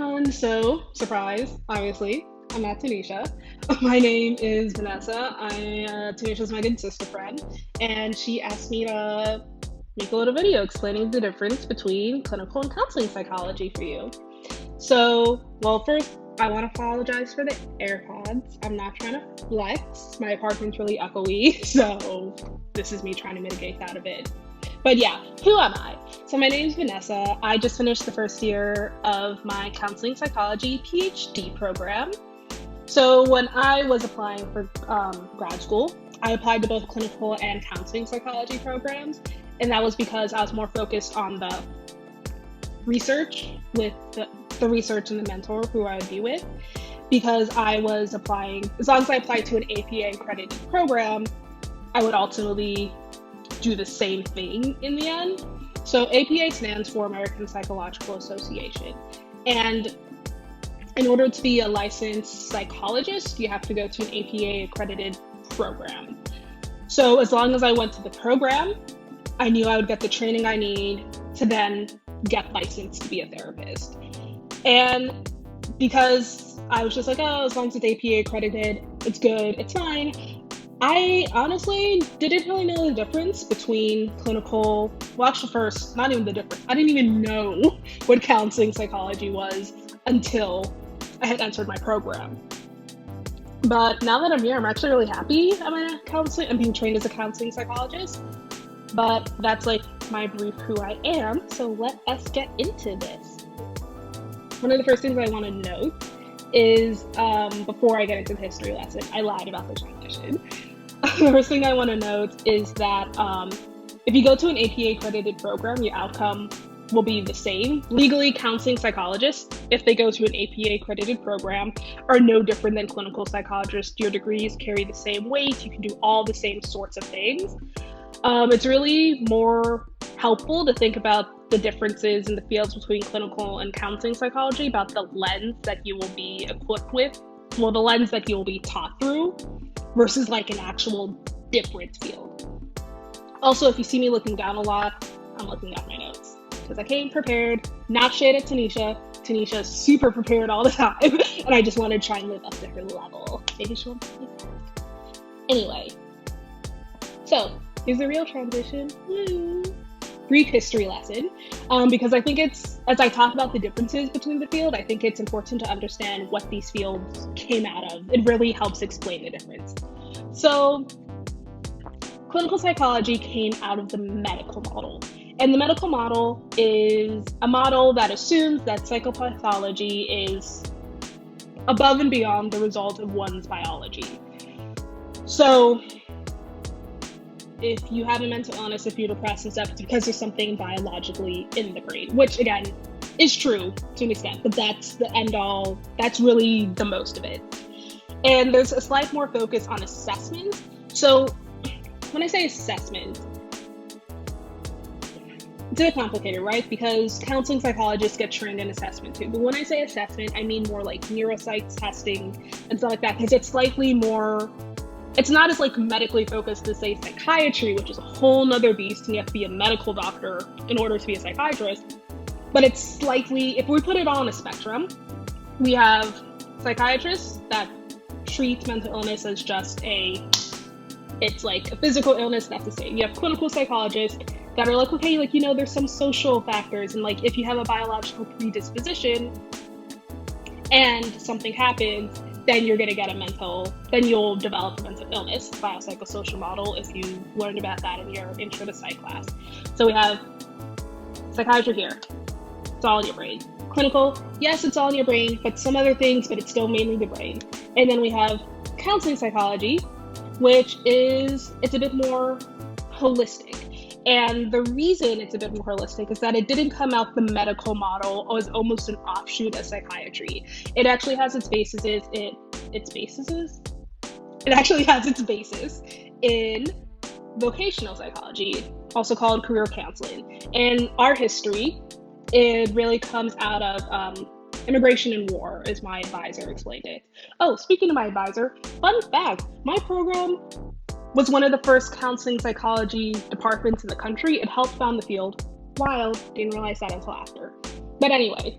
everyone. So, surprise, obviously, I'm not Tanisha. My name is Vanessa. Tanisha's my good sister friend, and she asked me to make a little video explaining the difference between clinical and counseling psychology for you. So, well, first, I want to apologize for the AirPods. I'm not trying to flex. My apartment's really echoey, so this is me trying to mitigate that a bit. But yeah, who am I? So my name is Vanessa. I just finished the first year of my counseling psychology PhD program. So when I was applying for grad school, I applied to both clinical and counseling psychology programs. And that was because I was more focused on the research with the research and the mentor who I would be with. Because I was applying, as long as I applied to an APA accredited program, I would ultimately do the same thing in the end. So APA stands for American Psychological Association. And in order to be a licensed psychologist, you have to go to an APA accredited program. So as long as I went to the program, I knew I would get the training I need to then get licensed to be a therapist. And because I was just like, oh, as long as it's APA accredited, it's good, it's fine. I honestly didn't really know the difference between clinical, well, actually first, not even the difference. I didn't even know what counseling psychology was until I had entered my program. But now that I'm here, I'm actually really happy I'm being trained as a counseling psychologist. But that's like my brief who I am, so let us get into this. One of the first things I want to note is, before I get into the history lesson, I lied about the transition. The first thing I want to note is that if you go to an APA accredited program, your outcome will be the same. Legally, counseling psychologists, if they go to an APA accredited program, are no different than clinical psychologists. Your degrees carry the same weight. You can do all the same sorts of things. It's really more helpful to think about the differences in the fields between clinical and counseling psychology, about the lens that you will be equipped with, well, the lens that you will be taught through, versus like an actual different field. Also, if you see me looking down a lot, I'm looking at my notes because I came prepared. Not shade at Tanisha. Tanisha's super prepared all the time, and I just want to try and live up to her level. Maybe she won't be that. Anyway, so here's the real transition. Woo. Brief history lesson, because I think it's, as I talk about the differences between the field, I think it's important to understand what these fields came out of. It really helps explain the difference. So, clinical psychology came out of the medical model. And the medical model is a model that assumes that psychopathology is above and beyond the result of one's biology. So, if you have a mental illness, if you're depressed and stuff, it's because there's something biologically in the brain, which again is true to an extent, but that's the end all, that's really the most of it. And there's a slight more focus on assessment. So when I say assessment, it's a bit complicated, right? Because counseling psychologists get trained in assessment too. But when I say assessment, I mean more like neuropsych testing and stuff like that, because it's slightly more, it's not as like medically focused as say psychiatry, which is a whole nother beast, and you have to be a medical doctor in order to be a psychiatrist. But it's slightly, if we put it on a spectrum, we have psychiatrists that treat mental illness as just it's like a physical illness, that's the same. You have clinical psychologists that are like, okay, like, you know, there's some social factors, and like if you have a biological predisposition and something happens, then you're going to get then you'll develop a mental illness, biopsychosocial model, if you learned about that in your intro to psych class. So we have psychiatry here. It's all in your brain. Clinical, yes, it's all in your brain, but some other things, but it's still mainly the brain. And then we have counseling psychology, which is, it's a bit more holistic. And the reason it's a bit more holistic is that it didn't come out the medical model, or was almost an offshoot of psychiatry. It actually has its basis in vocational psychology, also called career counseling. And our history, it really comes out of immigration and war, as my advisor explained it. Oh, speaking of my advisor, fun fact, my program was one of the first counseling psychology departments in the country. It helped found the field. Wild, didn't realize that until after. But anyway,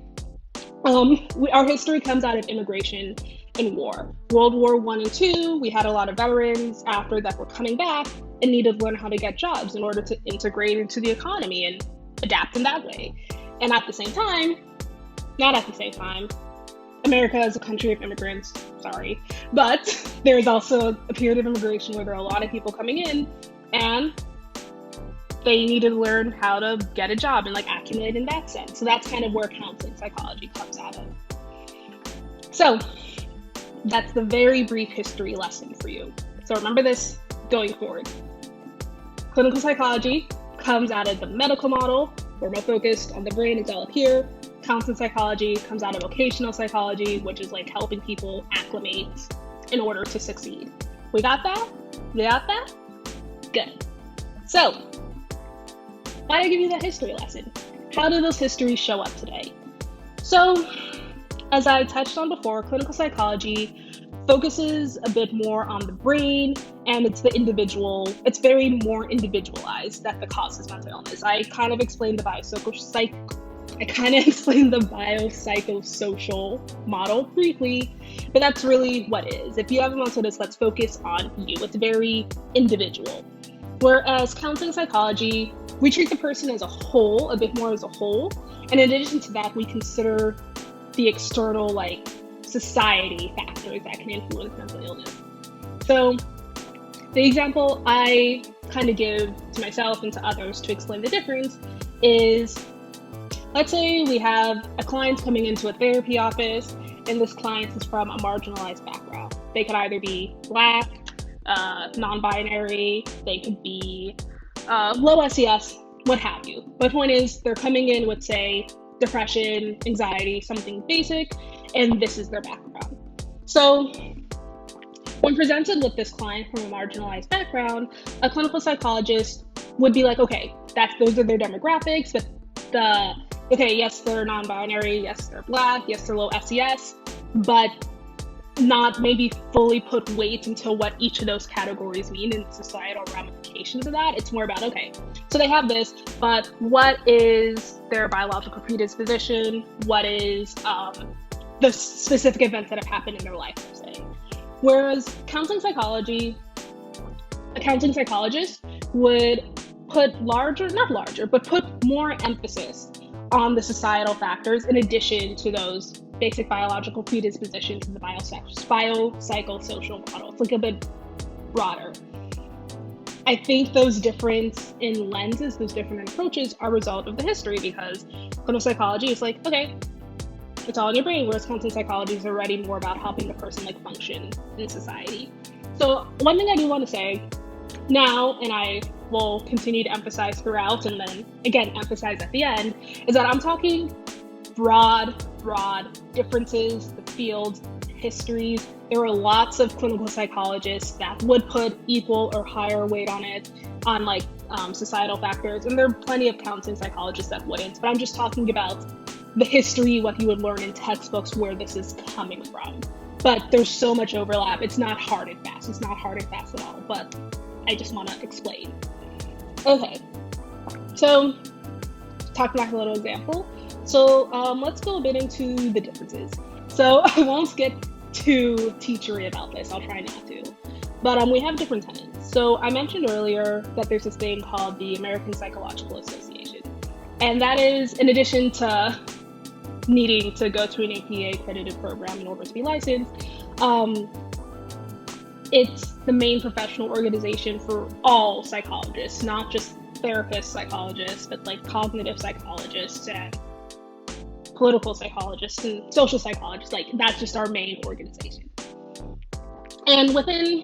Our history comes out of immigration and war. World War I and II, we had a lot of veterans after that were coming back and needed to learn how to get jobs in order to integrate into the economy and adapt in that way. And at the same time, not at the same time, America is a country of immigrants, sorry, but there's also a period of immigration where there are a lot of people coming in and they needed to learn how to get a job and like accumulate in that sense. So that's kind of where counseling psychology comes out of. So that's the very brief history lesson for you. So remember this going forward. Clinical psychology comes out of the medical model. We're more focused on the brain, it's all up here. Counseling psychology comes out of vocational psychology, which is like helping people acclimate in order to succeed. We got that? We got that? Good. So, why did I give you that history lesson? How do those histories show up today? So, as I touched on before, clinical psychology focuses a bit more on the brain, and it's very more individualized that the causes mental illness. I kind of explained the biopsychosocial model briefly, but that's really what it is. If you have a mental illness, let's focus on you. It's very individual. Whereas counseling psychology, we treat the person as a whole, a bit more as a whole. And in addition to that, we consider the external, like, society factors that can influence mental illness. So the example I kind of give to myself and to others to explain the difference is, let's say we have a client coming into a therapy office, and this client is from a marginalized background. They could either be Black, non-binary, they could be low SES, what have you. My point is, they're coming in with, say, depression, anxiety, something basic, and this is their background. So when presented with this client from a marginalized background, a clinical psychologist would be like, okay, those are their demographics, but yes, they're non-binary, yes, they're Black, yes, they're low SES, but not maybe fully put weight into what each of those categories mean and societal ramifications of that. It's more about, okay, so they have this, but what is their biological predisposition? What is the specific events that have happened in their life, per se? Whereas a counseling psychologist would put put more emphasis on the societal factors in addition to those basic biological predispositions in the biopsychosocial model. It's like a bit broader. I think those different in lenses, those different approaches are a result of the history, because clinical psychology is like, okay, it's all in your brain, whereas counseling psychology is already more about helping the person like function in society. So one thing I do want to say now, and I will continue to emphasize throughout and then again emphasize at the end, is that I'm talking broad differences, the fields, histories. There are lots of clinical psychologists that would put equal or higher weight on it, on like societal factors, and there are plenty of counseling psychologists that wouldn't, but I'm just talking about the history, what you would learn in textbooks, where this is coming from. But there's so much overlap. It's not hard and fast. It's not hard and fast at all, but I just want to explain. Okay, so talk about a little example. So let's go a bit into the differences. So I won't get too teachery about this. I'll try not to. But we have different tenets. So I mentioned earlier that there's this thing called the American Psychological Association. And that is, in addition to needing to go to an APA accredited program in order to be licensed, it's the main professional organization for all psychologists, not just therapist psychologists, but like cognitive psychologists and political psychologists and social psychologists. Like, that's just our main organization. And within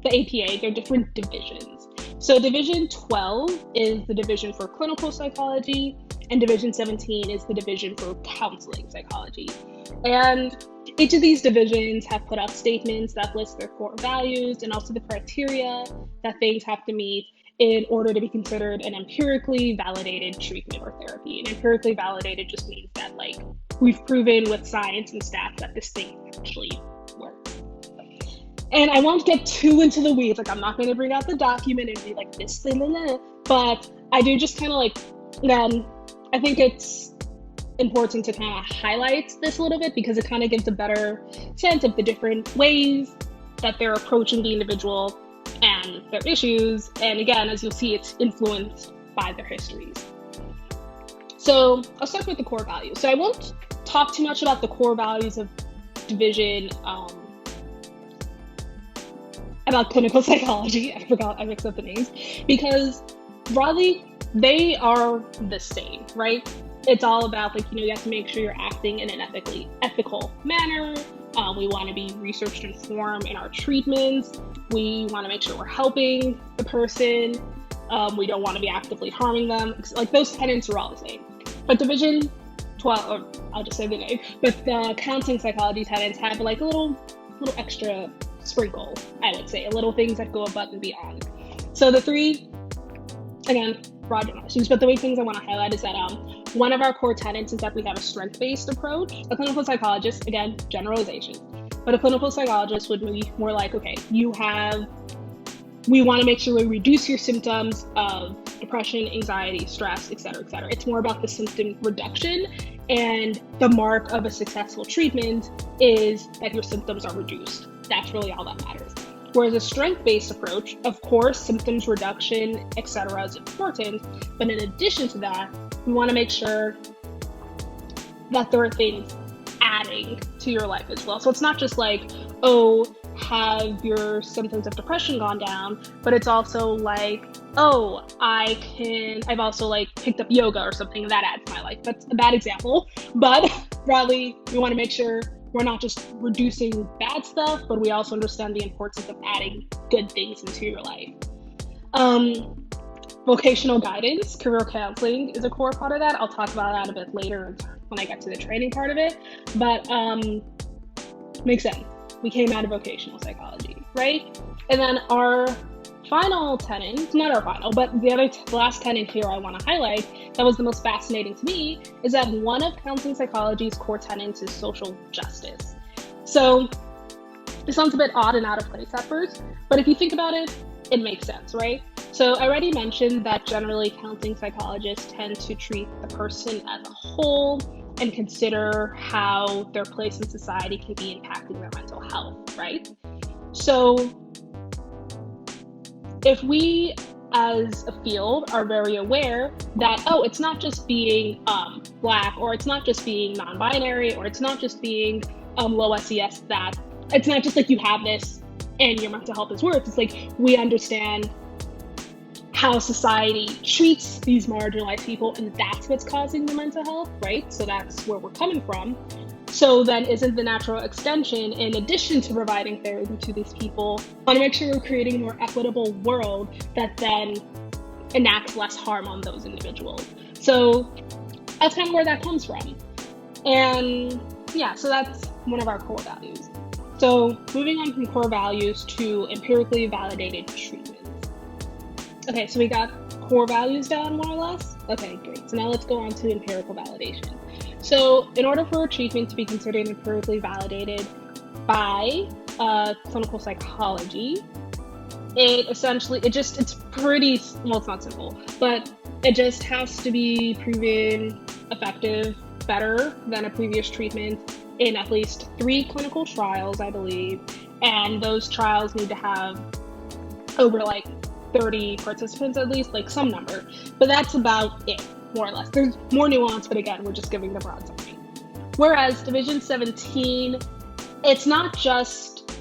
the APA, there are different divisions. So Division 12 is the division for clinical psychology, and Division 17 is the division for counseling psychology. And each of these divisions have put out statements that list their core values and also the criteria that things have to meet in order to be considered an empirically validated treatment or therapy. And empirically validated just means that, like, we've proven with science and stats that this thing actually works. And I won't get too into the weeds. Like, I'm not going to bring out the document and be like this thing, but I do just kind of like, then I think it's important to kind of highlight this a little bit because it kind of gives a better sense of the different ways that they're approaching the individual and their issues. And again, as you'll see, it's influenced by their histories. So I'll start with the core values. So I won't talk too much about the core values of division, about clinical psychology. I mixed up the names, because broadly, they are the same, right? It's all about, like, you have to make sure you're acting in an ethical manner. We want to be research informed in our treatments. We want to make sure we're helping the person. We don't want to be actively harming them. Like, those tenets are all the same. But division 12, or I'll just say the name, but the counseling psychology tenets have like a little extra sprinkle, I would say, a little things that go above and beyond. So the three, again, broad generalizations, but the main things I want to highlight is that one of our core tenets is that we have a strength-based approach. A clinical psychologist, again, generalization, but a clinical psychologist would be more like, okay, we want to make sure we reduce your symptoms of depression, anxiety, stress, et cetera, et cetera. It's more about the symptom reduction, and the mark of a successful treatment is that your symptoms are reduced. That's really all that matters. Whereas a strength-based approach, of course, symptoms reduction, et cetera, is important, but in addition to that, we want to make sure that there are things adding to your life as well. So it's not just like, oh, have your symptoms of depression gone down, but it's also like, oh, I've also like picked up yoga or something that adds to my life. That's a bad example, but broadly, we want to make sure we're not just reducing bad stuff, but we also understand the importance of adding good things into your life. Vocational guidance, career counseling is a core part of that. I'll talk about that a bit later when I get to the training part of it, but makes sense. We came out of vocational psychology, right? And then our final tenet, not our final, but the last tenet here I want to highlight that was the most fascinating to me is that one of counseling psychology's core tenets is social justice. So it sounds a bit odd and out of place at first, but if you think about it, it makes sense, right? So I already mentioned that generally counseling psychologists tend to treat the person as a whole and consider how their place in society can be impacting their mental health, right? So if we as a field are very aware that, oh, it's not just being Black, or it's not just being non-binary, or it's not just being low SES, that it's not just like you have this and your mental health is worse. It's like we understand how society treats these marginalized people, and that's what's causing the mental health, right? So that's where we're coming from. So then isn't the natural extension, in addition to providing therapy to these people, want to make sure we're creating a more equitable world that then enacts less harm on those individuals. So that's kind of where that comes from. And yeah, so that's one of our core values. So moving on from core values to empirically validated treatments. Okay, so we got core values down more or less. Okay, great. So now let's go on to empirical validation. So in order for a treatment to be considered empirically validated by clinical psychology, it's pretty, well, it's not simple, but it just has to be proven effective, better than a previous treatment in at least 3 clinical trials, I believe. And those trials need to have over like 30 participants at least, like some number. But that's about it, more or less. There's more nuance, but again, we're just giving the broad summary. Whereas Division 17, it's not just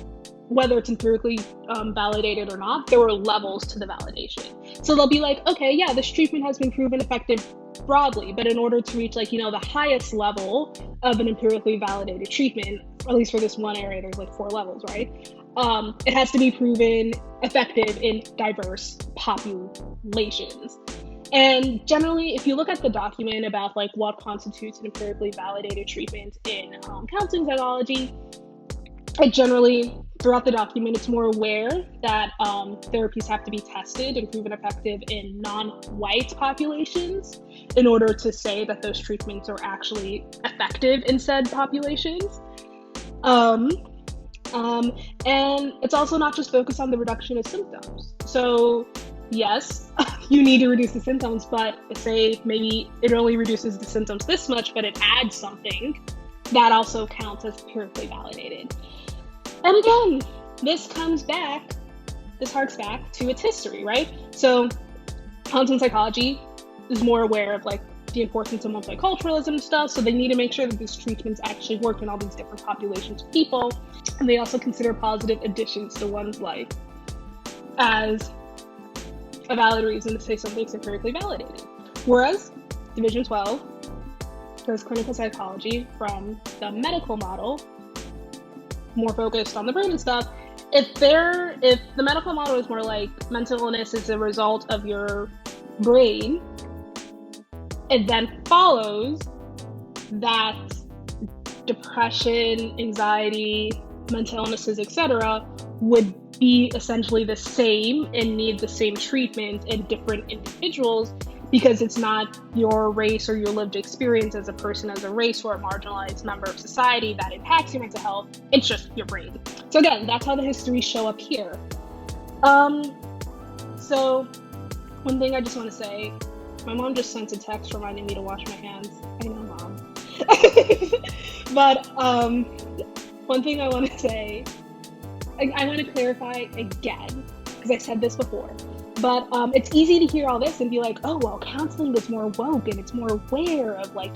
whether it's empirically validated or not. There were levels to the validation. So they'll be like, okay, yeah, this treatment has been proven effective broadly, but in order to reach the highest level of an empirically validated treatment, at least for this one area, there's like 4 levels, right? It has to be proven effective in diverse populations. And generally, if you look at the document about like what constitutes an empirically validated treatment in counseling psychology, it generally, throughout the document, it's more aware that therapies have to be tested and proven effective in non-white populations in order to say that those treatments are actually effective in said populations. And it's also not just focused on the reduction of symptoms. So yes, you need to reduce the symptoms, but say maybe it only reduces the symptoms this much, but it adds something that also counts as empirically validated. And again, this harks back to its history, right? So counseling psychology is more aware of like the importance of multiculturalism and stuff, so they need to make sure that these treatments actually work in all these different populations of people, and they also consider positive additions to one's life as a valid reason to say something's empirically validated. Whereas Division 12, there's clinical psychology from the medical model, more focused on the brain and stuff. If the medical model is more like mental illness is a result of your brain, it then follows that depression, anxiety, mental illnesses, etc., would be essentially the same and need the same treatment in different individuals, because it's not your race or your lived experience as a person, as a race or a marginalized member of society that impacts your mental health. It's just your brain. So again, that's how the histories show up here. So one thing I just want to say, my mom just sent a text reminding me to wash my hands. I know, Mom. But one thing I want to say, I want to clarify again, because I said this before, but it's easy to hear all this and be like, oh, well, counseling is more woke and it's more aware of like,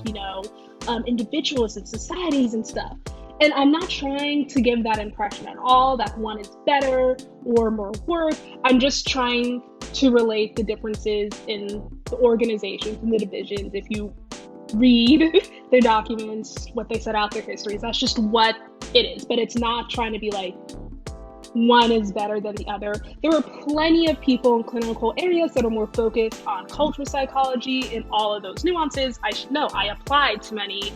individuals and societies and stuff. And I'm not trying to give that impression at all, that one is better or more worth. I'm just trying to relate the differences in the organizations and the divisions. If you read their documents, what they set out, their histories, that's just what it is. But it's not trying to be like, one is better than the other. There are plenty of people in clinical areas that are more focused on cultural psychology and all of those nuances. I should know, I applied to many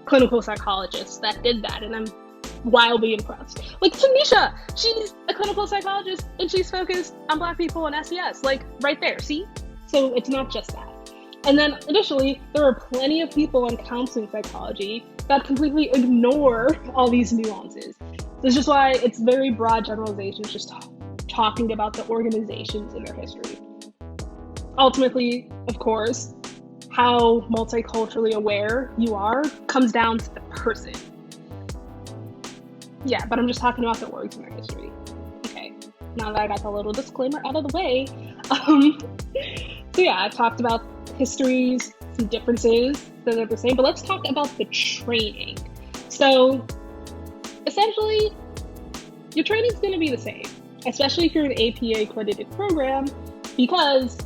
clinical psychologists that did that, and I'm wildly impressed. Like Tanisha, she's a clinical psychologist and she's focused on Black people and SES, like right there, see? So it's not just that. And then additionally, there are plenty of people in counseling psychology that completely ignore all these nuances. This is just why it's very broad generalizations, just talking about the organizations and their history. Ultimately, of course, how multiculturally aware you are comes down to the person. Yeah, but I'm just talking about the orgs and their history. Okay, now that I got the little disclaimer out of the way. So yeah, I talked about histories, some differences that are the same, but let's talk about the training. So essentially, your training is going to be the same, especially if you're an APA accredited program, because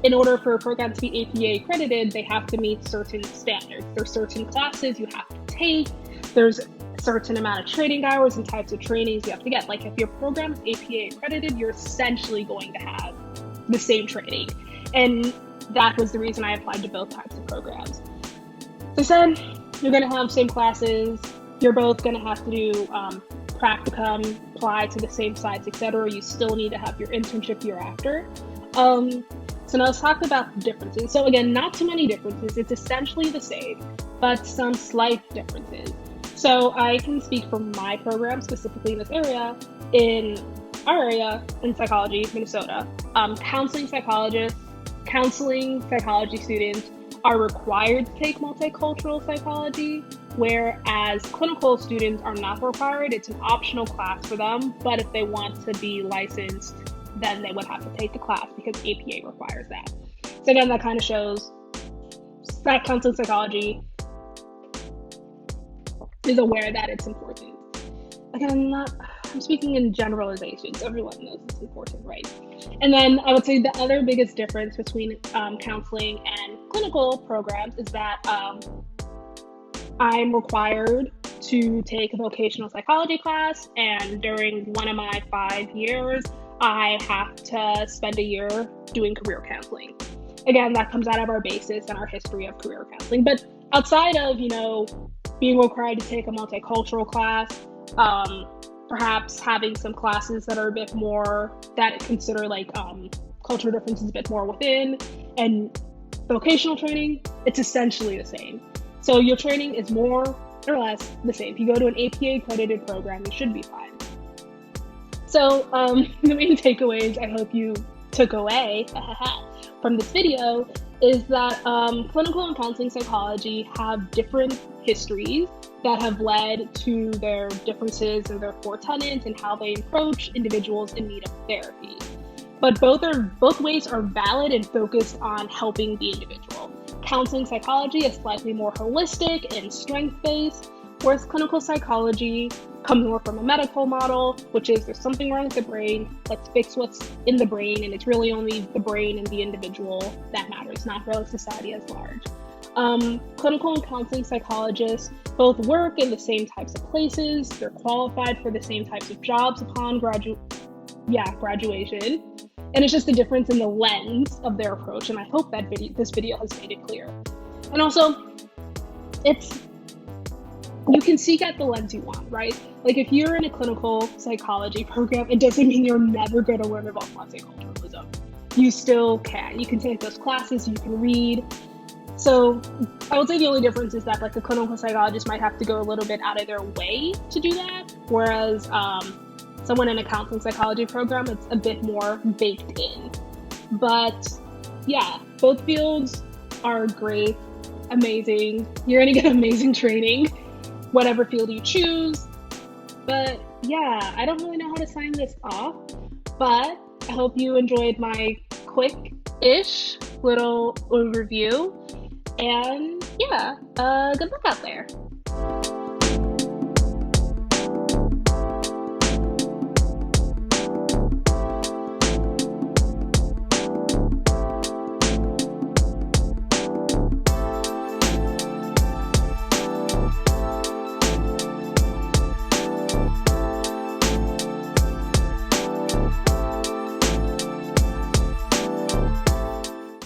in order for a program to be APA accredited, they have to meet certain standards. There's certain classes you have to take. There's a certain amount of training hours and types of trainings you have to get. Like if your program is APA accredited, you're essentially going to have the same training. And that was the reason I applied to both types of programs. They said you're going to have same classes. You're both going to have to do practicum, apply to the same sites, etc. You still need to have your internship year after. So now let's talk about the differences. So again, not too many differences. It's essentially the same, but some slight differences. So I can speak for my program, specifically in this area. In our area, in psychology, Minnesota, counseling psychology students are required to take multicultural psychology, whereas clinical students are not required. It's an optional class for them, but if they want to be licensed, then they would have to take the class because APA requires that. So again, that kind of shows that counseling psychology is aware that it's important. Again, I'm speaking in generalizations. Everyone knows it's important, right? And then I would say the other biggest difference between counseling and clinical programs is that I'm required to take a vocational psychology class, and during one of my 5 years, I have to spend a year doing career counseling. Again, that comes out of our basis and our history of career counseling. But outside of, being required to take a multicultural class, perhaps having some classes that are a bit more, that consider like cultural differences a bit more within, and vocational training, it's essentially the same. So your training is more or less the same. If you go to an APA accredited program, you should be fine. So the main takeaways I hope you took away from this video is that clinical and counseling psychology have different histories that have led to their differences in their core tenets and how they approach individuals in need of therapy. But both ways are valid and focused on helping the individual. Counseling psychology is slightly more holistic and strength-based, whereas clinical psychology comes more from a medical model, which is there's something wrong with the brain, let's fix what's in the brain, and it's really only the brain and the individual that matters, not really society as large. Clinical and counseling psychologists both work in the same types of places, they're qualified for the same types of jobs upon graduation, and it's just a difference in the lens of their approach, and I hope that this video has made it clear. And also, you can seek out the lens you want, right? Like if you're in a clinical psychology program, it doesn't mean you're never going to learn about multiculturalism. You still can. You can take those classes, you can read. So I would say the only difference is that like a clinical psychologist might have to go a little bit out of their way to do that, whereas someone in a counseling psychology program, it's a bit more baked in. But yeah, both fields are great, amazing. You're going to get amazing training, whatever field you choose. But yeah, I don't really know how to sign this off, but I hope you enjoyed my quick-ish little overview. And yeah, good luck out there.